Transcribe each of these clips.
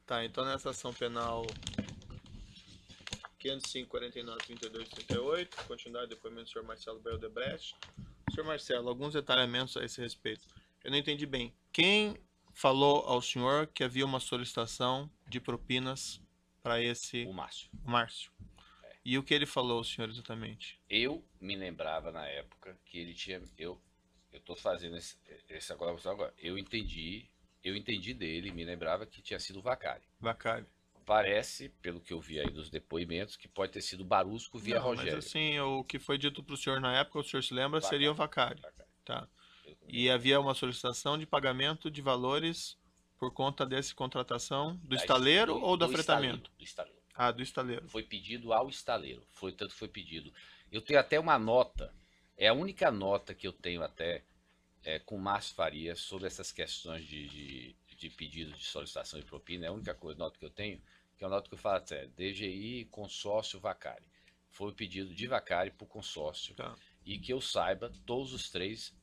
Tá, então nessa ação penal 505, 49, 32, 38, continuidade do depoimento do senhor Marcelo Bel Debrecht. Senhor Marcelo, alguns detalhamentos a esse respeito. Eu não entendi bem. Quem falou ao senhor que havia uma solicitação de propinas para esse... O Márcio. Márcio. E o que ele falou ao senhor exatamente? Eu me lembrava na época que ele tinha... Eu tô fazendo esse agora. Eu entendi dele, me lembrava que tinha sido o Vacari. Vacari. Parece, pelo que eu vi aí dos depoimentos, que pode ter sido Barusco via Rogério. Mas assim, o que foi dito para o senhor na época, o senhor se lembra, Vacari. seria o Vacari. Tá. E havia uma solicitação de pagamento de valores por conta dessa contratação do estaleiro ou do afretamento? Do estaleiro. Ah, do estaleiro. Foi pedido ao estaleiro. Tanto foi pedido. Eu tenho até uma nota, é a única nota que eu tenho até com o Márcio Faria sobre essas questões de pedido de solicitação de propina. É a única nota que eu tenho, que é uma nota que eu falo até, DGI, consórcio, Vacari. Foi o pedido de Vacari para o consórcio. Tá. E que eu saiba, todos os três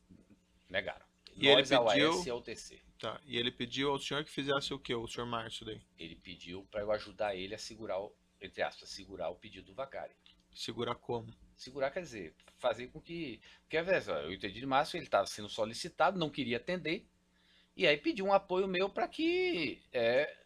negaram. E Nós, ele a pediu... UAS e a UTC. Tá. E ele pediu ao senhor que fizesse o quê, o senhor Márcio daí? Ele pediu para eu ajudar ele a segurar, entre aspas, segurar o pedido do Vacari. Segurar como? Segurar quer dizer, fazer com que... Porque, eu entendi de Márcio, ele estava sendo solicitado, não queria atender, e aí pediu um apoio meu para que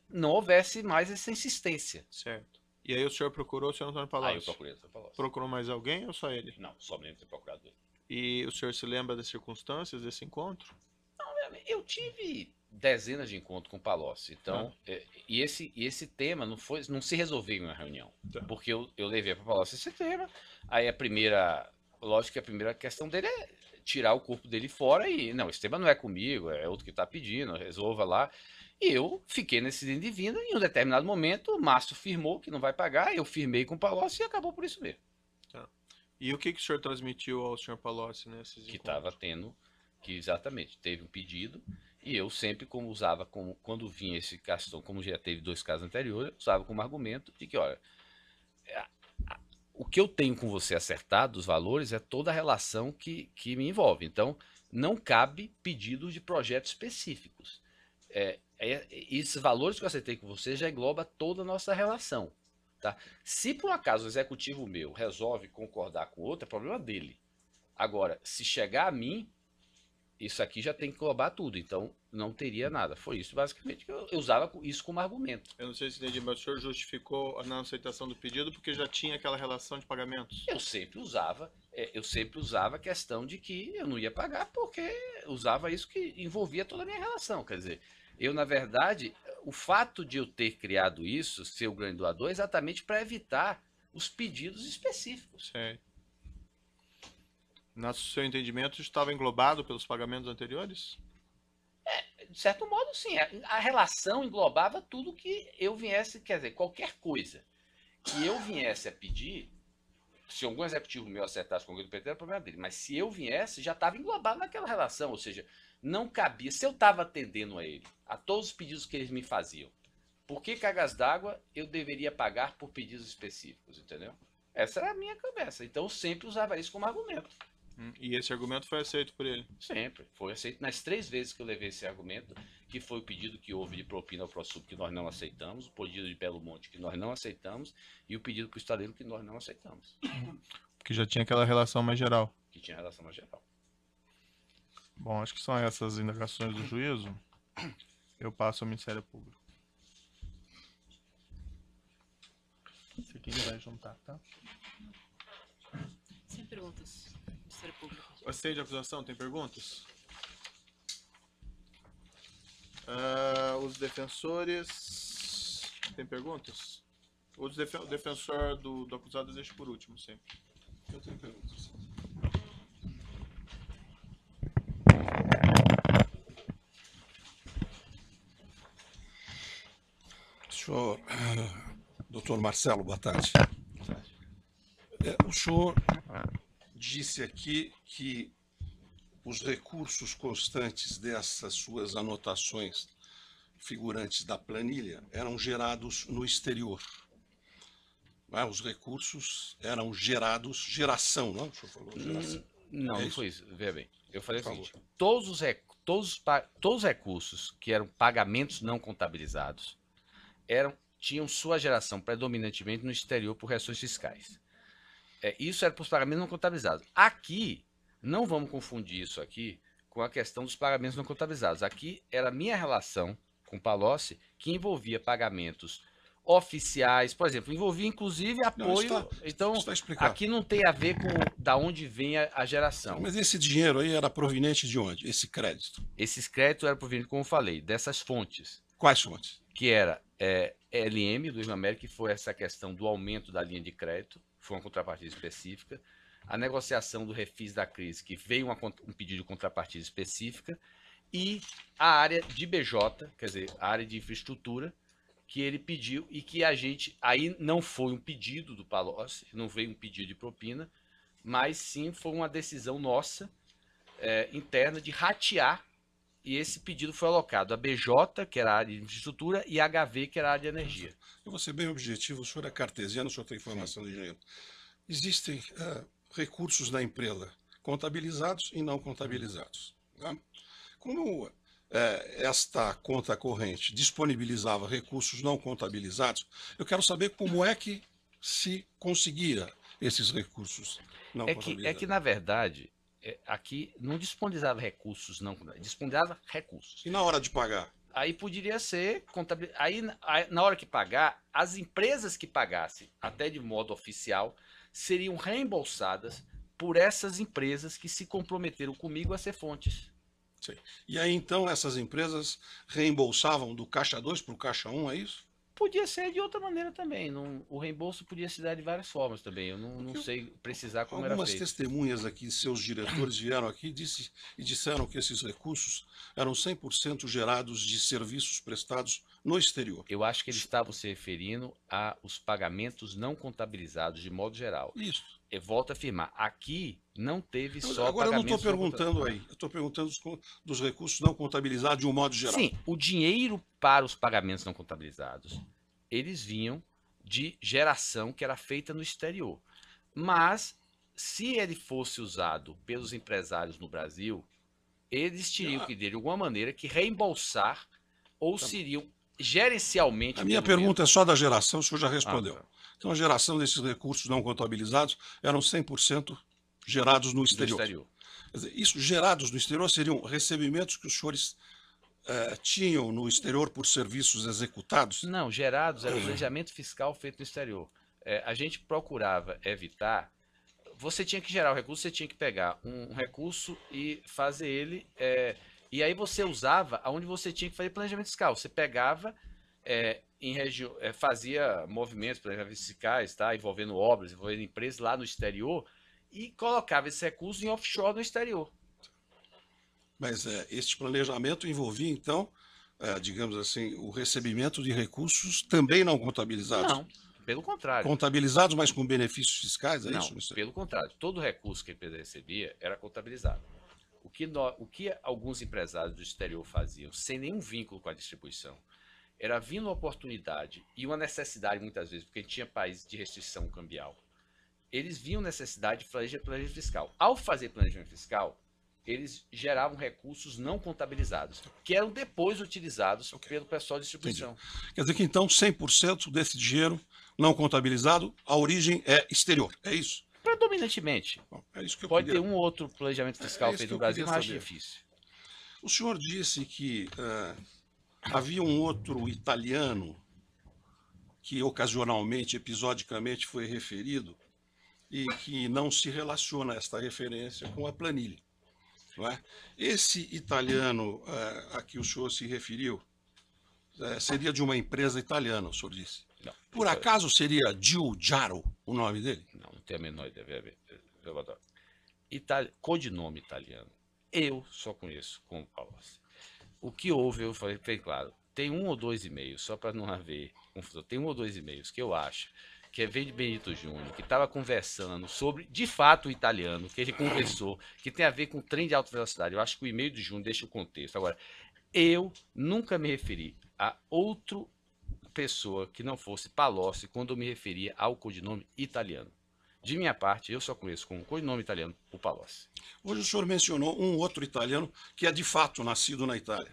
não houvesse mais essa insistência. Certo. E aí o senhor procurou o senhor Antônio Palocci? Aí eu procurei o Antônio Palocci. Procurou mais alguém ou só ele? Não, só mesmo ter procurado ele. E o senhor se lembra das circunstâncias desse encontro? Não, eu tive dezenas de encontros com o Palocci, então, e esse tema não se resolveu em uma reunião, porque eu levei para o Palocci esse tema, aí lógico que a primeira questão dele é tirar o corpo dele fora e, não, esse tema não é comigo, é outro que está pedindo, resolva lá. E eu fiquei nesse indo e vindo, e em um determinado momento o Márcio firmou que não vai pagar, eu firmei com o Palocci e acabou por isso mesmo. Tá. E o que o senhor transmitiu ao senhor Palocci nesses encontros? Que estava tendo, que exatamente, teve um pedido, e eu sempre usava, quando vinha esse questão, como já teve 2 casos anteriores, usava como argumento de que, olha, o que eu tenho com você acertado, os valores, é toda a relação que me envolve. Então, não cabe pedidos de projetos específicos. Esses valores que eu acertei com você já engloba toda a nossa relação. Tá? Se por acaso o executivo meu resolve concordar com outro, é problema dele. Agora, se chegar a mim, isso aqui já tem que englobar tudo, então não teria nada. Foi isso basicamente que eu usava isso como argumento. Eu não sei se entendi, mas o senhor justificou a não aceitação do pedido porque já tinha aquela relação de pagamentos? Eu sempre usava a questão de que eu não ia pagar porque usava isso que envolvia toda a minha relação. Quer dizer, eu na verdade, o fato de eu ter criado isso, ser o grande doador, é exatamente para evitar os pedidos específicos. Certo. No seu entendimento, estava englobado pelos pagamentos anteriores? De certo modo, sim. A relação englobava tudo que eu viesse, quer dizer, qualquer coisa que eu viesse a pedir, se algum executivo meu acertasse com alguém do PT, era problema dele. Mas se eu viesse, já estava englobado naquela relação. Ou seja, não cabia. Se eu estava atendendo a ele, a todos os pedidos que eles me faziam, por que cargas d'água eu deveria pagar por pedidos específicos, entendeu? Essa era a minha cabeça. Então eu sempre usava isso como argumento. E esse argumento foi aceito por ele? Sempre. Foi aceito nas 3 vezes que eu levei esse argumento, que foi o pedido que houve de propina ao ProSub, que nós não aceitamos, o pedido de Belo Monte, que nós não aceitamos, e o pedido para o estaleiro, que nós não aceitamos. Que já tinha aquela relação mais geral. Que tinha relação mais geral. Bom, acho que são essas indagações do juízo. Eu passo ao Ministério Público. Esse aqui ele vai juntar, tá? Sem perguntas. Ministério Público. Aceite a acusação, tem perguntas? Os defensores... Tem perguntas? O defensor do acusado deixa por último, sempre. Eu tenho perguntas. Senhor, doutor Marcelo, boa tarde. O senhor disse aqui que os recursos constantes dessas suas anotações figurantes da planilha eram gerados no exterior. Os recursos eram gerados, geração, não? O senhor falou geração. Não, não foi isso. Veja bem, eu falei o seguinte, todos os recursos que eram pagamentos não contabilizados tinham sua geração predominantemente no exterior por reações fiscais. Isso era para os pagamentos não contabilizados. Aqui, não vamos confundir isso aqui com a questão dos pagamentos não contabilizados. Aqui era a minha relação com o Palocci, que envolvia pagamentos oficiais, por exemplo, envolvia inclusive apoio. Então, está explicado. aqui não tem a ver com da onde vem a geração. Mas esse dinheiro aí era proveniente de onde? Esse crédito? Esses créditos eram provenientes, como eu falei, dessas fontes. Quais fontes? Que era LM, do Islamic, que foi essa questão do aumento da linha de crédito, foi uma contrapartida específica. A negociação do refis da crise, que veio um pedido de contrapartida específica. E a área de BJ, quer dizer, a área de infraestrutura, que ele pediu e que a gente, aí não foi um pedido do Palocci, não veio um pedido de propina, mas sim foi uma decisão nossa, interna, de ratear, e esse pedido foi alocado a BJ, que era a área de infraestrutura, e a HV, que era a área de energia. Eu vou ser bem objetivo, o senhor é cartesiano, o senhor tem formação de engenheiro. Existem recursos da empresa contabilizados e não contabilizados. Tá? Como esta conta corrente disponibilizava recursos não contabilizados, eu quero saber como é que se conseguia esses recursos não contabilizados. É que, na verdade, aqui não disponibilizava recursos não contabilizados, disponibilizava recursos. E na hora de pagar? Aí poderia ser contabilizado. Aí, na hora que pagar, as empresas que pagassem, até de modo oficial, seriam reembolsadas por essas empresas que se comprometeram comigo a ser fontes. Sim. E aí, então, essas empresas reembolsavam do caixa 2 para o caixa 1, é isso? Podia ser de outra maneira também. O reembolso podia se dar de várias formas também. Eu não sei precisar como era feito. Algumas testemunhas aqui, seus diretores vieram aqui e disseram que esses recursos eram 100% gerados de serviços prestados no exterior. Eu acho que eles estavam se referindo aos pagamentos não contabilizados de modo geral. Isso. Eu volto a afirmar, aqui não teve só agora eu não pagamentos estou perguntando aí, eu estou perguntando dos recursos não contabilizados de um modo geral. Sim, o dinheiro para os pagamentos não contabilizados, eles vinham de geração que era feita no exterior. Mas, se ele fosse usado pelos empresários no Brasil, eles teriam que, de alguma maneira, que reembolsar ou seriam gerencialmente... A minha pergunta é só da geração, o senhor já respondeu. Então, a geração desses recursos não contabilizados eram 100% gerados no exterior. Quer dizer, isso, gerados no exterior, seriam recebimentos que os senhores tinham no exterior por serviços executados? Não, gerados era o planejamento fiscal feito no exterior. A gente procurava evitar... Você tinha que gerar o recurso, você tinha que pegar um recurso e fazer ele... e aí você usava onde você tinha que fazer planejamento fiscal. Você pegava... fazia movimentos, planejamentos fiscais, tá? Envolvendo obras, envolvendo empresas lá no exterior e colocava esse recurso em offshore no exterior. Mas este planejamento envolvia, então, digamos assim, o recebimento de recursos também não contabilizados? Não, pelo contrário. Contabilizados, mas com benefícios fiscais, é não, isso? Pelo contrário. Todo recurso que a empresa recebia era contabilizado. O que alguns empresários do exterior faziam, sem nenhum vínculo com a distribuição, era vindo uma oportunidade e uma necessidade, muitas vezes, porque a gente tinha país de restrição cambial. Eles viam necessidade de fazer planejamento fiscal. Ao fazer planejamento fiscal, eles geravam recursos não contabilizados, que eram depois utilizados pelo pessoal de distribuição. Entendi. Quer dizer que, então, 100% desse dinheiro não contabilizado, a origem é exterior, é isso? Predominantemente. Bom, é isso que eu Pode queria... ter um outro planejamento fiscal feito no Brasil, mas acho saber. difícil. O senhor disse que havia um outro italiano que ocasionalmente, episodicamente foi referido e que não se relaciona esta referência com a planilha. Não é? Esse italiano a que o senhor se referiu seria de uma empresa italiana, o senhor disse. Não, Por acaso seria Giugiaro o nome dele? Não tenho a menor ideia. Codinome italiano. Eu só conheço como Palocci. O que houve, eu falei bem claro, tem 1 ou 2 e-mails, só para não haver confusão, tem 1 ou 2 e-mails que eu acho que vem de Benito Júnior, que estava conversando sobre, de fato, o italiano, que ele conversou, que tem a ver com trem de alta velocidade. Eu acho que o e-mail de Júnior deixa o contexto. Agora, eu nunca me referi a outra pessoa que não fosse Palocci quando eu me referia ao codinome italiano. De minha parte, eu só conheço como codinome italiano o Palocci. Hoje o senhor mencionou um outro italiano que é de fato nascido na Itália.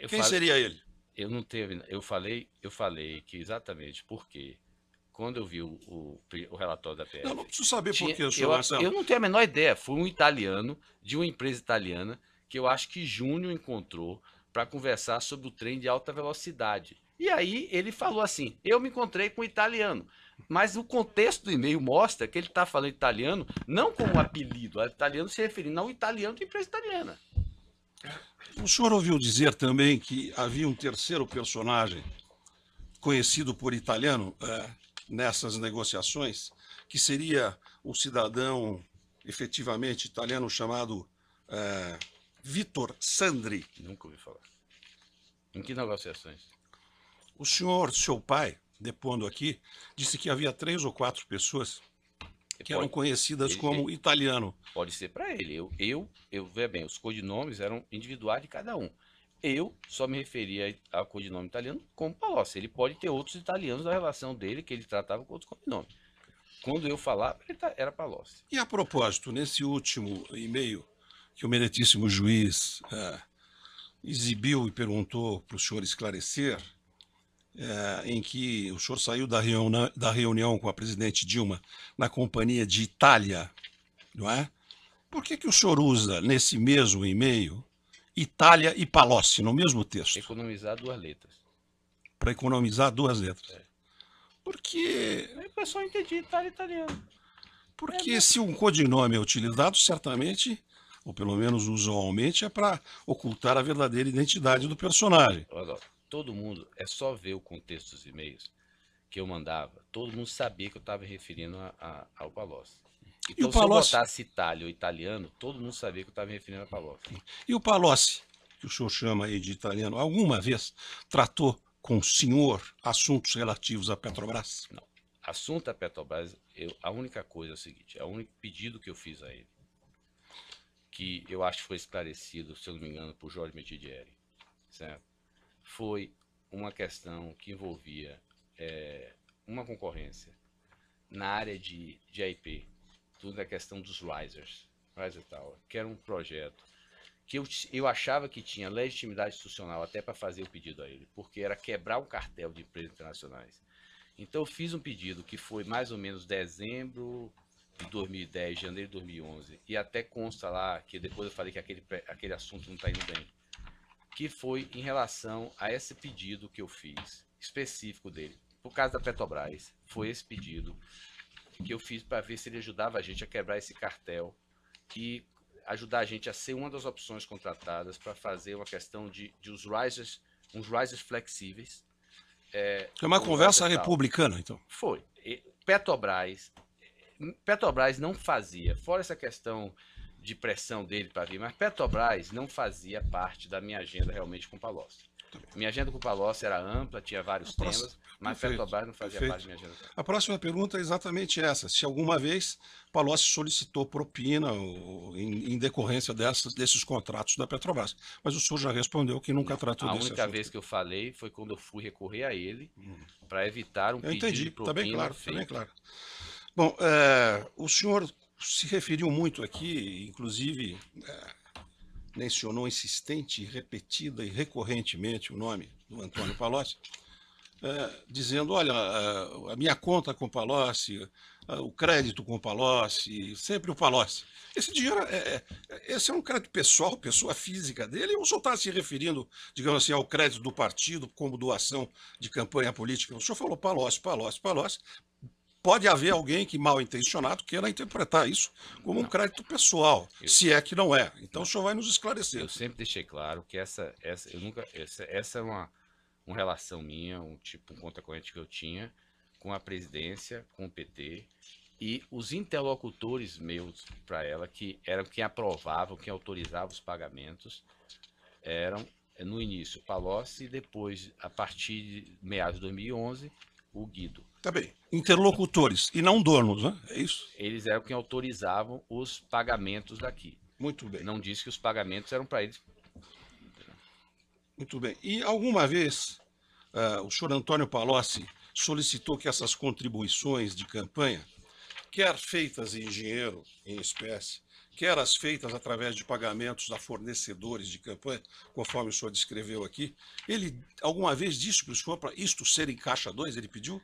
Quem seria ele? Eu não teve, eu falei que exatamente porque quando eu vi o relatório da PF, Não preciso saber por tinha, quê, senhor Marcelo. eu não tenho a menor ideia. Foi um italiano de uma empresa italiana que eu acho que Júnior encontrou para conversar sobre o trem de alta velocidade. E aí ele falou assim: eu me encontrei com um italiano. Mas o contexto do e-mail mostra que ele está falando italiano não como apelido, é italiano se referindo ao italiano da empresa italiana. O senhor ouviu dizer também que havia um terceiro personagem conhecido por italiano nessas negociações, que seria o cidadão efetivamente italiano chamado Vitor Sandri. Nunca ouvi falar. Em que negociações? O senhor, seu pai, depondo aqui, disse que havia 3 ou 4 pessoas que eram conhecidas como italiano. Pode ser para ele. Veja bem, os codinomes eram individuais de cada um. Eu só me referia ao codinome italiano como Palocci. Ele pode ter outros italianos da relação dele que ele tratava com outros codinomes. Quando eu falava, era Palocci. E a propósito, nesse último e-mail que o meritíssimo juiz exibiu e perguntou para o senhor esclarecer, em que o senhor saiu da reunião com a presidente Dilma na companhia de Itália, não é? Por que o senhor usa nesse mesmo e-mail Itália e Palocci no mesmo texto? Economizar 2 letras. Para economizar 2 letras. Porque... O pessoal entendi, Itália e italiano. Porque se um codinome é utilizado, certamente, ou pelo menos usualmente, é para ocultar a verdadeira identidade do personagem. Olha, todo mundo, é só ver o contexto dos e-mails que eu mandava, todo mundo sabia que eu estava me referindo ao Palocci. Então, se eu botasse Itália ou italiano, todo mundo sabia que eu estava me referindo ao Palocci. E o Palocci, que o senhor chama aí de italiano, alguma vez tratou com o senhor assuntos relativos à Petrobras? Não. Assunto à Petrobras, a única coisa é o seguinte, o único pedido que eu fiz a ele, que eu acho que foi esclarecido, se eu não me engano, por Jorge Metidieri, certo? Foi uma questão que envolvia uma concorrência na área de IP, tudo a questão dos Riser Tower, que era um projeto que eu achava que tinha legitimidade institucional até para fazer o pedido a ele, porque era quebrar um cartel de empresas internacionais. Então eu fiz um pedido que foi mais ou menos dezembro de 2010, janeiro de 2011, e até consta lá que depois eu falei que aquele assunto não está indo bem, que foi em relação a esse pedido que eu fiz, específico dele. Por causa da Petrobras, foi esse pedido que eu fiz para ver se ele ajudava a gente a quebrar esse cartel e ajudar a gente a ser uma das opções contratadas para fazer uma questão de uns risers flexíveis. É uma conversa republicana, então. Foi. Petrobras não fazia, fora essa questão de pressão dele para vir, mas Petrobras não fazia parte da minha agenda realmente com o Palocci. Minha agenda com o Palocci era ampla, tinha vários temas, mas Petrobras não fazia parte da minha agenda. A próxima pergunta é exatamente essa. Se alguma vez Palocci solicitou propina em decorrência desses contratos da Petrobras. Mas o senhor já respondeu que nunca tratou desse assunto. A única vez que eu falei foi quando eu fui recorrer a ele para evitar um pedido de propina. Está bem claro, está bem claro. Bom, o senhor se referiu muito aqui, inclusive mencionou insistente, repetida e recorrentemente o nome do Antônio Palocci, dizendo, olha, a minha conta com o Palocci, o crédito com o Palocci, sempre o Palocci. Esse dinheiro, esse é um crédito pessoal, pessoa física dele, ou o senhor está se referindo, digamos assim, ao crédito do partido como doação de campanha política? O senhor falou Palocci, Palocci, Palocci. Pode haver alguém que mal intencionado queira interpretar isso como um crédito pessoal, se é que não é. Então o senhor vai nos esclarecer. Eu sempre deixei claro que essa é uma relação minha, um conta corrente que eu tinha com a presidência, com o PT, e os interlocutores meus para ela, que eram quem aprovavam, quem autorizava os pagamentos, eram, no início, Palocci, e depois, a partir de meados de 2011, o Guido. Tá bem. Interlocutores e não donos, né? É isso? Eles eram quem autorizavam os pagamentos daqui. Muito bem. Não disse que os pagamentos eram para eles. Muito bem. E alguma vez o senhor Antônio Palocci solicitou que essas contribuições de campanha, quer feitas em dinheiro, em espécie, quer as feitas através de pagamentos a fornecedores de campanha, conforme o senhor descreveu aqui, ele alguma vez disse para o senhor para isto ser em caixa 2, ele pediu?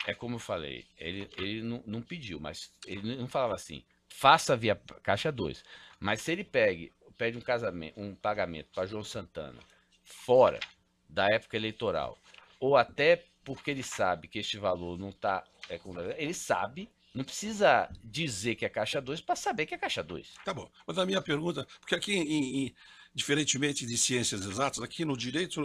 É como eu falei, ele não pediu, mas ele não falava assim, faça via caixa 2. Mas se ele pede um pagamento para João Santana fora da época eleitoral, ou até porque ele sabe que este valor não está. Ele sabe, não precisa dizer que é caixa 2 para saber que é caixa 2. Tá bom. Mas a minha pergunta, porque aqui, diferentemente de ciências exatas, aqui no direito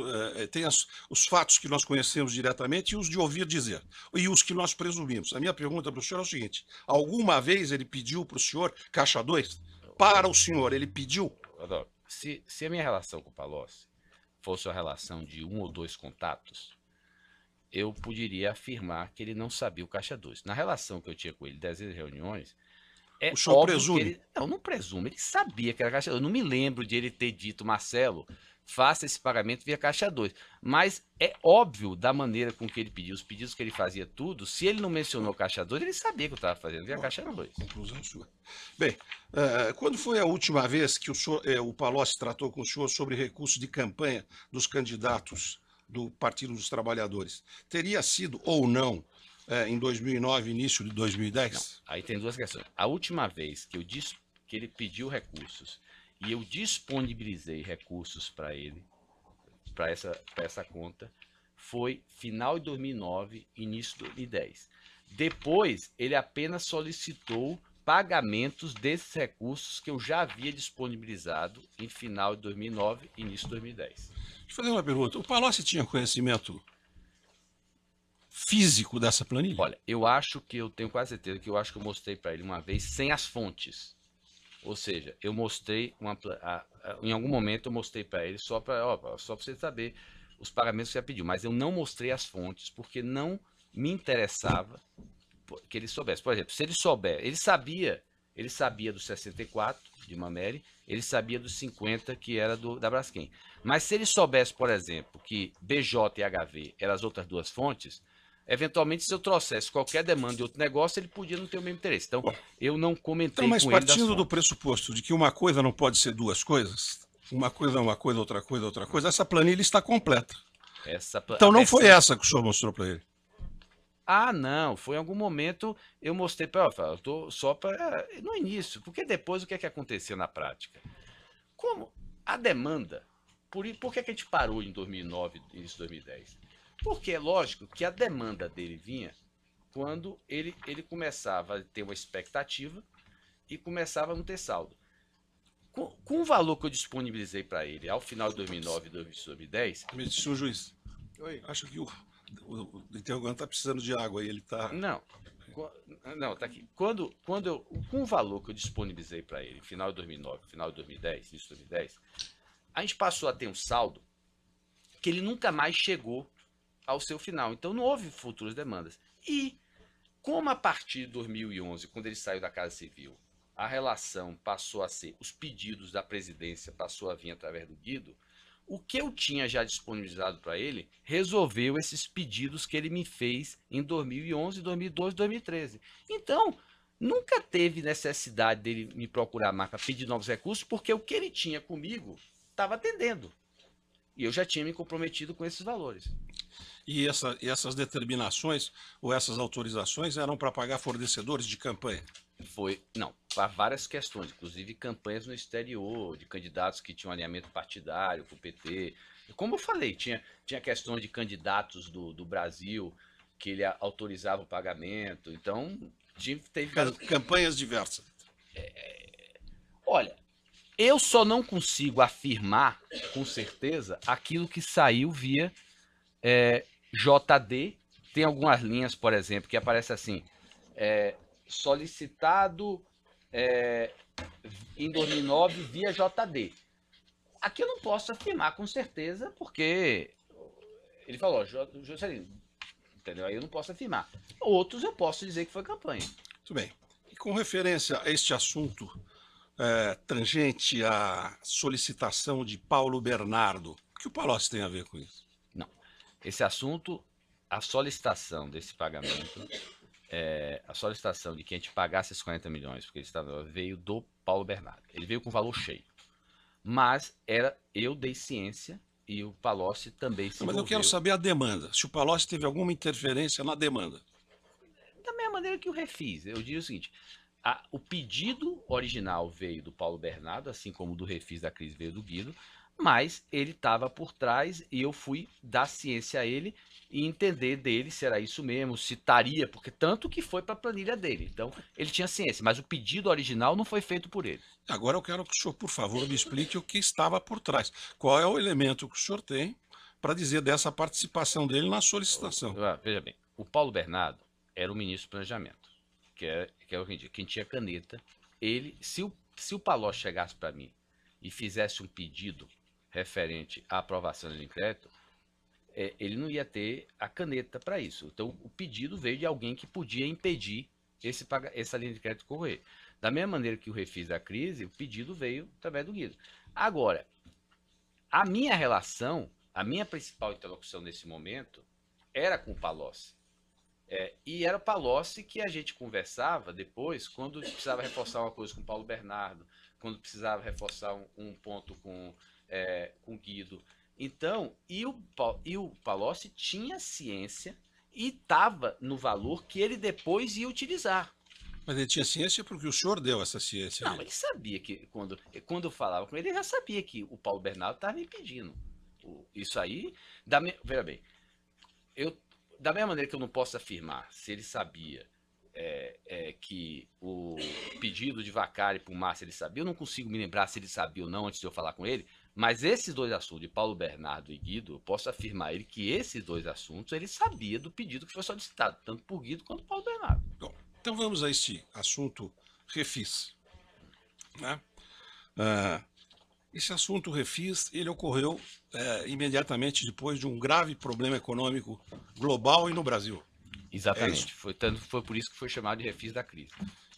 tem os fatos que nós conhecemos diretamente e os de ouvir dizer, e os que nós presumimos. A minha pergunta para o senhor é o seguinte: alguma vez ele pediu para o senhor caixa 2? Para o senhor, ele pediu? Adoro. Se a minha relação com o Palocci fosse uma relação de 1 ou 2 contatos, eu poderia afirmar que ele não sabia o caixa 2. Na relação que eu tinha com ele, 10 reuniões, é O senhor óbvio presume? que ele... Não presumo, ele sabia que era caixa 2. Eu não me lembro de ele ter dito, Marcelo, faça esse pagamento via caixa 2. Mas é óbvio da maneira com que ele pediu, os pedidos que ele fazia tudo, se ele não mencionou caixa 2, ele sabia que eu estava fazendo via caixa 2. Conclusão sua. Bem, quando foi a última vez que o Palocci tratou com o senhor sobre recurso de campanha dos candidatos do Partido dos Trabalhadores? Teria sido ou não em 2009, início de 2010? Não, aí tem duas questões. A última vez que ele pediu recursos e eu disponibilizei recursos para ele, para essa conta, foi final de 2009, início de 2010. Depois, ele apenas solicitou pagamentos desses recursos que eu já havia disponibilizado em final de 2009, início de 2010. Deixa eu fazer uma pergunta. O Palocci tinha conhecimento físico dessa planilha? Olha, eu tenho quase certeza que eu mostrei para ele uma vez sem as fontes. Ou seja, eu mostrei em algum momento eu mostrei para ele só para você saber os pagamentos que você pediu, mas eu não mostrei as fontes porque não me interessava que ele soubesse. Por exemplo, se ele souber, ele sabia dos 64 de Mameri, ele sabia dos 50 que era da Braskem. Mas se ele soubesse, por exemplo, que BJ e HV eram as outras duas fontes, eventualmente, se eu trouxesse qualquer demanda de outro negócio, ele podia não ter o mesmo interesse. Então, eu não comentei Então, mas com ele das partindo do fontes. pressuposto de que uma coisa não pode ser duas coisas, uma coisa é uma coisa, outra coisa, essa planilha está completa. Então não foi essa que o senhor mostrou para ele? Ah, não, foi em algum momento eu mostrei para ele, eu tô só para no início, porque depois o que é que aconteceu na prática? Como a demanda, por que a gente parou em 2009, início de 2010? Porque é lógico que a demanda dele vinha quando ele começava a ter uma expectativa e começava a não ter saldo. Com o valor que eu disponibilizei para ele ao final de 2009 e 2010... Me disse o juiz. Oi. Acho que o interrogante está precisando de água aí, ele está... Não, tá aqui. Com o valor que eu disponibilizei para ele, final de 2009, final de 2010, início de 2010, a gente passou a ter um saldo que ele nunca mais chegou ao seu final. Então não houve futuras demandas. E como a partir de 2011, quando ele saiu da Casa Civil, a relação passou a ser, os pedidos da presidência passou a vir através do Guido, o que eu tinha já disponibilizado para ele resolveu esses pedidos que ele me fez em 2011, 2012, 2013. Então, nunca teve necessidade dele me procurar mais para pedir novos recursos, porque o que ele tinha comigo estava atendendo. E eu já tinha me comprometido com esses valores. E essas determinações ou essas autorizações eram para pagar fornecedores de campanha? Não, para várias questões, inclusive campanhas no exterior, de candidatos que tinham alinhamento partidário com o PT. Como eu falei, tinha questões de candidatos do Brasil que ele autorizava o pagamento. Então, teve campanhas diversas. Olha, eu só não consigo afirmar com certeza aquilo que saiu via JD. Tem algumas linhas, por exemplo, que aparece assim, solicitado em 2009 via JD. Aqui eu não posso afirmar com certeza, porque ele falou, Juscelino, entendeu? Aí eu não posso afirmar. Outros eu posso dizer que foi campanha. Muito bem. E com referência a este assunto tangente à solicitação de Paulo Bernardo, o que o Palocci tem a ver com isso? Não. Esse assunto, a solicitação desse pagamento a solicitação de que a gente pagasse esses 40 milhões, porque ele estava, veio do Paulo Bernardo. Ele veio com valor cheio. Mas eu dei ciência e o Palocci também se Mas eu envolveu. quero saber a demanda. Se o Palocci teve alguma interferência na demanda. Da mesma maneira que o Refis. Eu digo o seguinte, o pedido original veio do Paulo Bernardo, assim como o do Refis da crise veio do Guido, mas ele estava por trás e eu fui dar ciência a ele e entender dele se era isso mesmo, se estaria, porque tanto que foi para a planilha dele. Então, ele tinha ciência, mas o pedido original não foi feito por ele. Agora eu quero que o senhor, por favor, me explique o que estava por trás. Qual é o elemento que o senhor tem para dizer dessa participação dele na solicitação? Veja bem, o Paulo Bernardo era o ministro do Planejamento, que é o quem tinha caneta. Ele, se o Palocci chegasse para mim e fizesse um pedido referente à aprovação do crédito, ele não ia ter a caneta para isso. Então, o pedido veio de alguém que podia impedir essa linha de crédito correr. Da mesma maneira que o Refis da crise, o pedido veio através do Guido. Agora, a minha relação, a minha principal interlocução nesse momento era com o Palocci. E era o Palocci que a gente conversava depois, quando precisava reforçar uma coisa com o Paulo Bernardo, quando precisava reforçar um ponto com o Guido. Então, e o Palocci tinha ciência e estava no valor que ele depois ia utilizar. Mas ele tinha ciência porque o senhor deu essa ciência. Não, ele sabia que quando eu falava com ele, ele já sabia que o Paulo Bernardo estava me pedindo. Isso aí, veja bem, da mesma maneira que eu não posso afirmar se ele sabia que o pedido de Vacari para o Márcio ele sabia, eu não consigo me lembrar se ele sabia ou não antes de eu falar com ele, mas esses dois assuntos, de Paulo Bernardo e Guido, eu posso afirmar ele que esses dois assuntos ele sabia do pedido que foi solicitado, tanto por Guido quanto por Paulo Bernardo. Bom, então vamos a esse assunto Refis. Né? Esse assunto Refis, ele ocorreu imediatamente depois de um grave problema econômico global e no Brasil. Exatamente. Foi por isso que foi chamado de Refis da crise.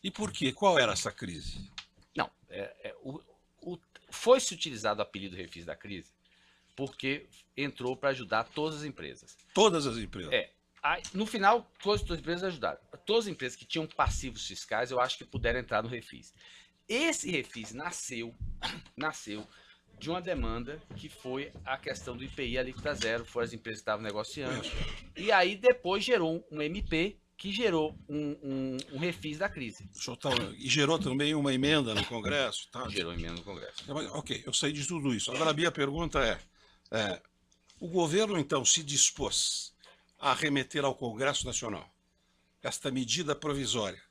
E por quê? Qual era essa crise? Não, foi-se utilizado o apelido Refis da crise porque entrou para ajudar todas as empresas. Todas as empresas? No final, todas as empresas ajudaram. Todas as empresas que tinham passivos fiscais, eu acho que puderam entrar no Refis. Esse Refis nasceu de uma demanda que foi a questão do IPI alíquota zero, foram as empresas que estavam negociando. E aí depois gerou um MP que gerou um Refis da crise. E gerou também uma emenda no Congresso? Tá? Gerou emenda no Congresso. Ok, eu sei de tudo isso. Agora a minha pergunta o governo então se dispôs a remeter ao Congresso Nacional esta medida provisória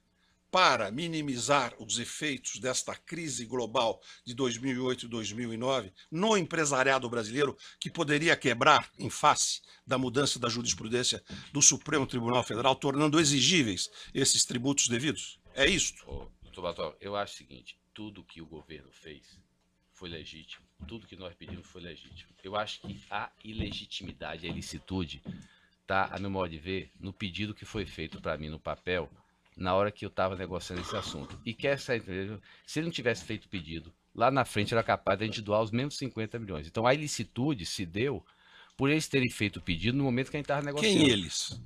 para minimizar os efeitos desta crise global de 2008 e 2009 no empresariado brasileiro, que poderia quebrar em face da mudança da jurisprudência do Supremo Tribunal Federal, tornando exigíveis esses tributos devidos? É isto? Doutor Bartol, eu acho o seguinte, tudo que o governo fez foi legítimo, tudo que nós pedimos foi legítimo. Eu acho que a ilegitimidade, a ilicitude, está, a meu modo de ver, no pedido que foi feito para mim no papel, na hora que eu estava negociando esse assunto. E que se ele não tivesse feito o pedido, lá na frente era capaz de a gente doar os mesmos 50 milhões. Então a ilicitude se deu por eles terem feito o pedido no momento que a gente estava negociando. Quem eles?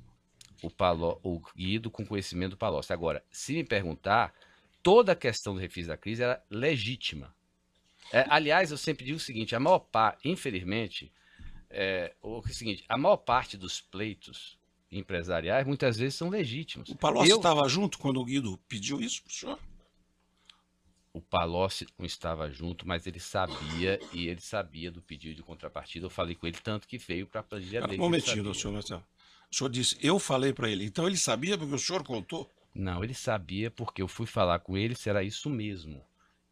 O Guido com conhecimento do Palocci. Agora, se me perguntar, toda a questão do Refis da crise era legítima. Aliás, eu sempre digo o seguinte, infelizmente, a maior parte dos pleitos empresariais muitas vezes são legítimos. O Palocci estava junto quando o Guido pediu isso para o senhor? O Palocci não estava junto, mas ele sabia do pedido de contrapartida. Eu falei com ele tanto que veio para a planilha dele. Um momentinho, senhor Marcelo. O senhor disse, eu falei para ele. Então ele sabia porque o senhor contou? Não, ele sabia porque eu fui falar com ele se era isso mesmo.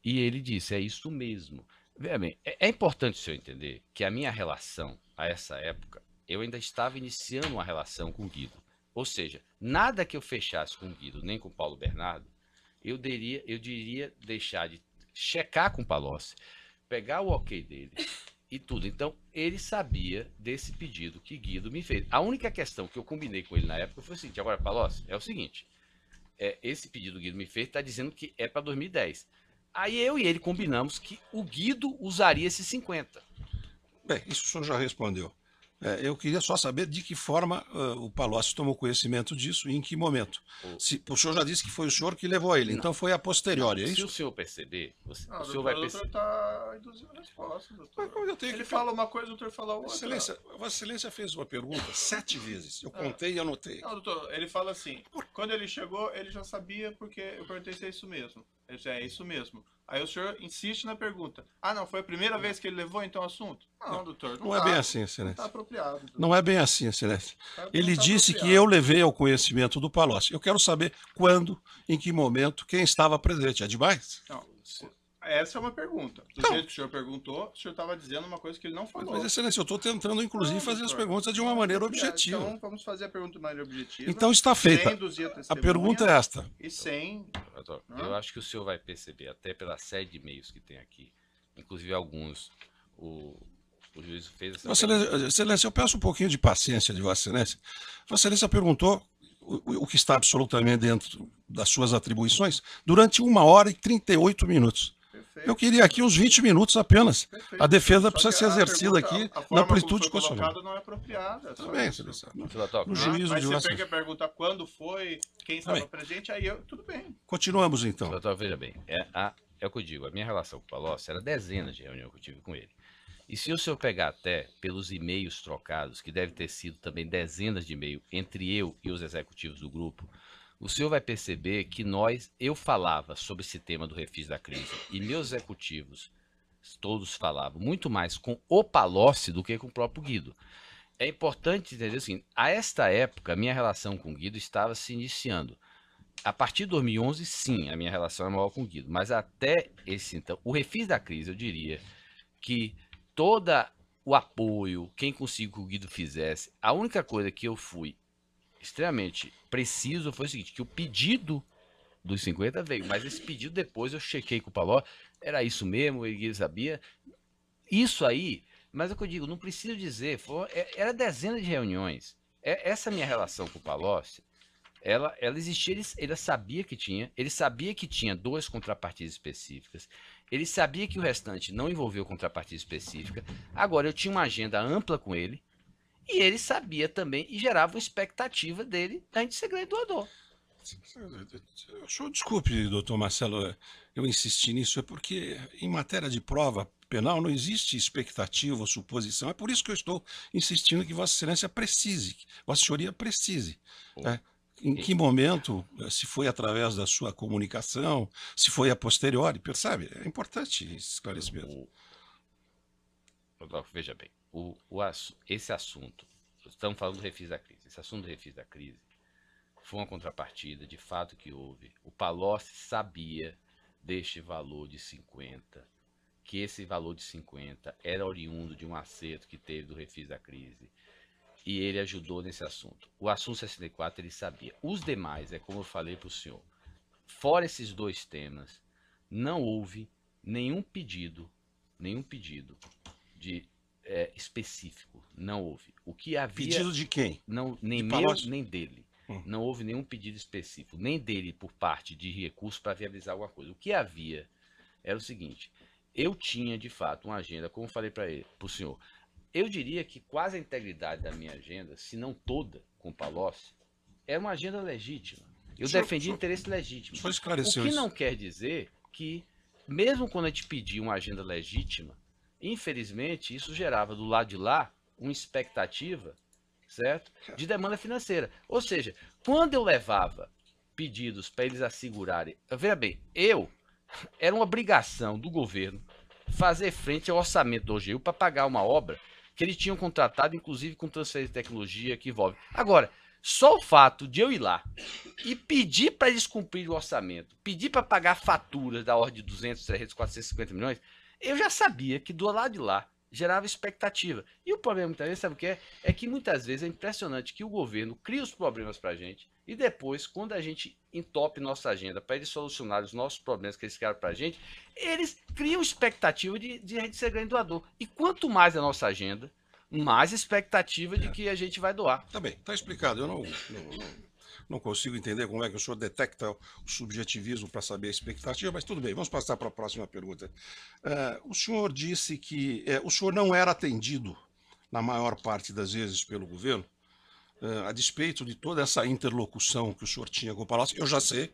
E ele disse, é isso mesmo. Veja bem, é importante o senhor entender que a minha relação a essa época, eu ainda estava iniciando uma relação com o Guido. Ou seja, nada que eu fechasse com o Guido, nem com o Paulo Bernardo, eu diria deixar de checar com o Palocci, pegar o ok dele e tudo. Então, ele sabia desse pedido que Guido me fez. A única questão que eu combinei com ele na época foi o seguinte, agora, Palocci, é o seguinte, esse pedido que o Guido me fez está dizendo que é para 2010. Aí eu e ele combinamos que o Guido usaria esses 50. Bem, isso o senhor já respondeu. Eu queria só saber de que forma o Palocci tomou conhecimento disso e em que momento. O senhor já disse que foi o senhor que levou ele, então foi a posteriori, é Se isso? o senhor perceber, o Não, senhor vai doutor perceber. está induzindo a resposta, doutor. Mas como eu tenho Ele que fala uma coisa, o doutor fala outra. Excelência, Vossa Excelência fez uma pergunta 7 vezes. Eu contei e anotei. Não, doutor, ele fala assim, quando ele chegou, ele já sabia porque eu perguntei se é isso mesmo. Ele disse, é isso mesmo. Aí o senhor insiste na pergunta. Ah, não, foi a primeira vez que ele levou então o assunto? Não, doutor, Não é bem assim, Não Excelência. está apropriado. Doutor. Não é bem assim, Excelência. Não Ele tá disse que apropriado. eu levei ao conhecimento do Palocci. Eu quero saber quando, em que momento, quem estava presente. É demais? Não, essa é uma pergunta. Do Não. jeito que o senhor perguntou, o senhor estava dizendo uma coisa que ele não falou. Mas, Excelência, eu estou tentando, inclusive, Não, fazer as doutor. perguntas de uma maneira objetiva. Então, vamos fazer a pergunta de maneira objetiva. Então está feita. Sem induzir a A testemunha pergunta é esta. E sem... Doutor, Hã? eu acho que o senhor vai perceber, até pela série de e-mails que tem aqui, inclusive alguns, o juiz fez essa Vossa pergunta. Excelência, eu peço um pouquinho de paciência de Vossa Excelência. Vossa Excelência perguntou o que está absolutamente dentro das suas atribuições durante 1 hora e 38 minutos. Perfeito. Eu queria aqui uns 20 minutos apenas. Perfeito. A defesa Só precisa que ser a exercida pergunta, aqui a na forma como amplitude foi constitucional. colocada não é apropriada. Tá só bem, isso. Excelência. Senhor Toca, No Né? juízo Mas de você Vossa pega a pergunta quando foi, quem estava bem. presente, aí eu, tudo bem. Continuamos então. Doutor, veja bem, é o que eu digo, a minha relação com o Palocci era dezenas de reuniões que eu tive com ele. E se o senhor pegar até pelos e-mails trocados, que deve ter sido também dezenas de e-mails entre eu e os executivos do grupo, o senhor vai perceber que eu falava sobre esse tema do refis da crise e meus executivos todos falavam muito mais com o Palocci do que com o próprio Guido. É importante entender assim, a esta época, a minha relação com o Guido estava se iniciando. A partir de 2011, sim, a minha relação é maior com o Guido, mas até esse então, o refis da crise, eu diria que todo o apoio, quem conseguiu que o Guido fizesse, a única coisa que eu fui extremamente preciso foi o seguinte, que o pedido dos 50 veio, mas esse pedido depois eu chequei com o Palocci, era isso mesmo, ele sabia, isso aí, mas é o que eu digo, não preciso dizer, era dezenas de reuniões, essa minha relação com o Palocci, ela existia, ele sabia que tinha 2 contrapartidas específicas, ele sabia que o restante não envolveu contrapartida específica, agora eu tinha uma agenda ampla com ele, e ele sabia também, e gerava uma expectativa dele da gente ser grande doador. O senhor desculpe, doutor Marcelo, eu insisti nisso, é porque em matéria de prova penal não existe expectativa ou suposição, é por isso que eu estou insistindo que Vossa Excelência precise, Vossa Senhoria precise. Em que momento, se foi através da sua comunicação, se foi a posteriori, percebe? É importante esse esclarecimento. Veja bem, esse assunto, estamos falando do refis da crise, esse assunto do refis da crise foi uma contrapartida, de fato que houve. O Palocci sabia deste valor de 50, que esse valor de 50 era oriundo de um acerto que teve do refis da crise, e ele ajudou nesse assunto. O assunto 64 ele sabia. Os demais, é como eu falei para o senhor, fora esses 2 temas, não houve nenhum pedido de específico, não houve. O que havia... Pedido de quem? Não, nem de meu, Palocci? nem dele. Não houve nenhum pedido específico, nem dele por parte de recurso para viabilizar alguma coisa. O que havia era o seguinte, eu tinha de fato uma agenda, como eu falei para o senhor, eu diria que quase a integridade da minha agenda, se não toda com o Palocci, é uma agenda legítima. Eu defendi interesse legítimo. O senhor esclareceu O que isso. não quer dizer que, mesmo quando a gente pedia uma agenda legítima, infelizmente isso gerava do lado de lá uma expectativa, certo? De demanda financeira. Ou seja, quando eu levava pedidos para eles assegurarem, veja bem, era uma obrigação do governo fazer frente ao orçamento do OGU para pagar uma obra que eles tinham contratado, inclusive com transferência de tecnologia que envolve. Agora, só o fato de eu ir lá e pedir para eles cumprirem o orçamento, pedir para pagar faturas da ordem de 200, 300, 450 milhões, eu já sabia que do lado de lá gerava expectativa. E o problema muitas vezes, sabe o que é? É que muitas vezes é impressionante que o governo cria os problemas para a gente e depois, quando a gente entope nossa agenda para eles solucionarem os nossos problemas que eles criaram para a gente, eles criam expectativa de a gente ser grande doador. E quanto mais a nossa agenda, mais expectativa de que a gente vai doar. Tá bem, tá explicado. Eu não consigo entender como é que o senhor detecta o subjetivismo para saber a expectativa, mas tudo bem, vamos passar para a próxima pergunta. O senhor disse que o senhor não era atendido na maior parte das vezes pelo governo, a despeito de toda essa interlocução que o senhor tinha com o Palocci. Eu já sei,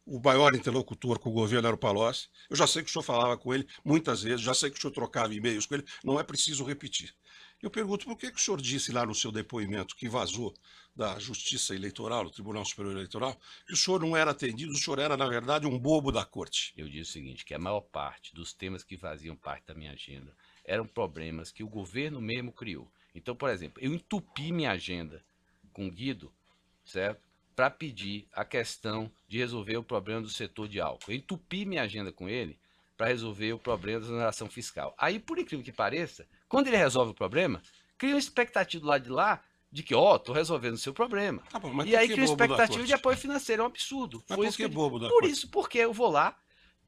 o maior interlocutor com o governo era o Palocci, eu já sei que o senhor falava com ele muitas vezes, já sei que o senhor trocava e-mails com ele, não é preciso repetir. Eu pergunto por que o senhor disse lá no seu depoimento que vazou da Justiça Eleitoral, do Tribunal Superior Eleitoral, que o senhor não era atendido, o senhor era, na verdade, um bobo da corte. Eu disse o seguinte, que a maior parte dos temas que faziam parte da minha agenda eram problemas que o governo mesmo criou. Então, por exemplo, eu entupi minha agenda com o Guido, certo? Para pedir a questão de resolver o problema do setor de álcool. Eu entupi minha agenda com ele para resolver o problema da exoneração fiscal. Aí, por incrível que pareça, quando ele resolve o problema, cria uma expectativa do lado de lá de que, estou resolvendo o seu problema. Tá bom, mas E por aí que cria uma bobo da expectativa corte? de apoio financeiro, é um absurdo. Mas Foi por isso que eu- bobo da Por corte? isso, porque eu vou lá,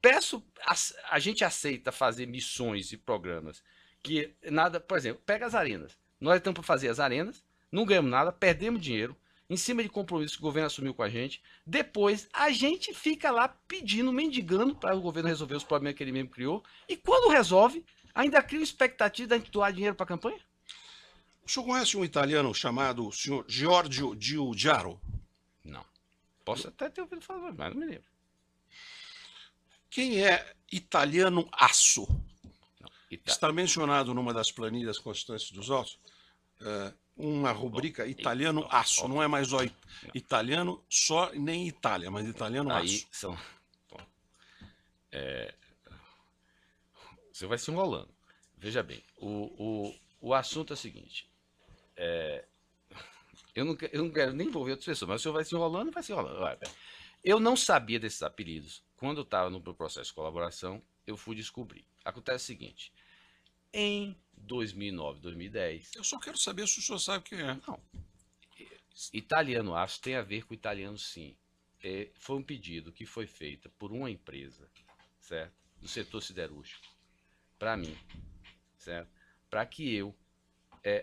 peço, a gente aceita fazer missões e programas que nada, por exemplo, pega as arenas. Nós estamos para fazer as arenas, não ganhamos nada, perdemos dinheiro, em cima de compromissos que o governo assumiu com a gente. Depois, a gente fica lá pedindo, mendigando para o governo resolver os problemas que ele mesmo criou. E quando resolve, ainda cria uma expectativa de a gente doar dinheiro para a campanha? O senhor conhece um italiano chamado senhor Giorgio Giugiaro? Não. Posso até ter ouvido falar, mas não me lembro. Quem é italiano aço? Não. Está mencionado numa das planilhas constantes dos autos, uma rubrica italiano aço. Não é mais só italiano, só nem Itália, mas italiano Aí aço. são. Bom, você vai se enrolando. Veja bem, o assunto é o seguinte. Eu não quero nem envolver outras pessoas, mas o senhor vai se enrolando, vai se enrolando. Olha, eu não sabia desses apelidos. Quando eu estava no processo de colaboração, eu fui descobrir. Acontece o seguinte. Em 2009, 2010, Eu só quero saber se o senhor sabe quem é. italiano aço tem a ver com italiano sim. Foi um pedido que foi feito por uma empresa, certo? Do setor siderúrgico, para mim, certo? Para que eu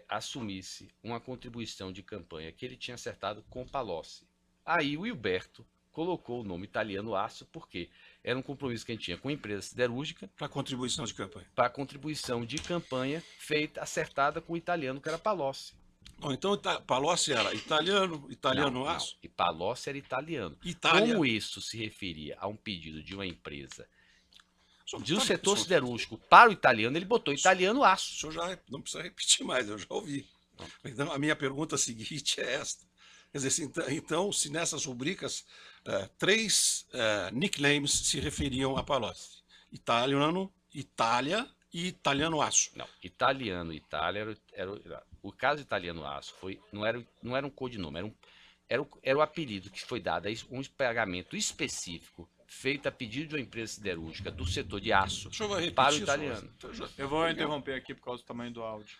assumisse uma contribuição de campanha que ele tinha acertado com o Palocci. Aí o Hilberto colocou o nome italiano aço, porque era um compromisso que a gente tinha com a empresa siderúrgica Para contribuição de campanha. para a contribuição de campanha feita, acertada com o italiano, que era Palocci. Não, então Palocci era italiano Não, aço, e Palocci era italiano. Itália. Como isso se referia a um pedido de uma empresa Só- de um tá- setor só- siderúrgico para o italiano, ele botou italiano O aço. senhor já não precisa repetir mais, eu já ouvi. Então, a minha pergunta seguinte é esta. Quer dizer, então, se nessas rubricas, três nicknames se referiam a Palocci. Italiano, Itália e italiano aço. Não, italiano, Itália, o caso italiano aço não era um codinome, era o apelido que foi dado a um pagamento específico feito a pedido de uma empresa siderúrgica do setor de aço O senhor vai repetir, para o senhor? italiano. Eu vou interromper aqui por causa do tamanho do áudio.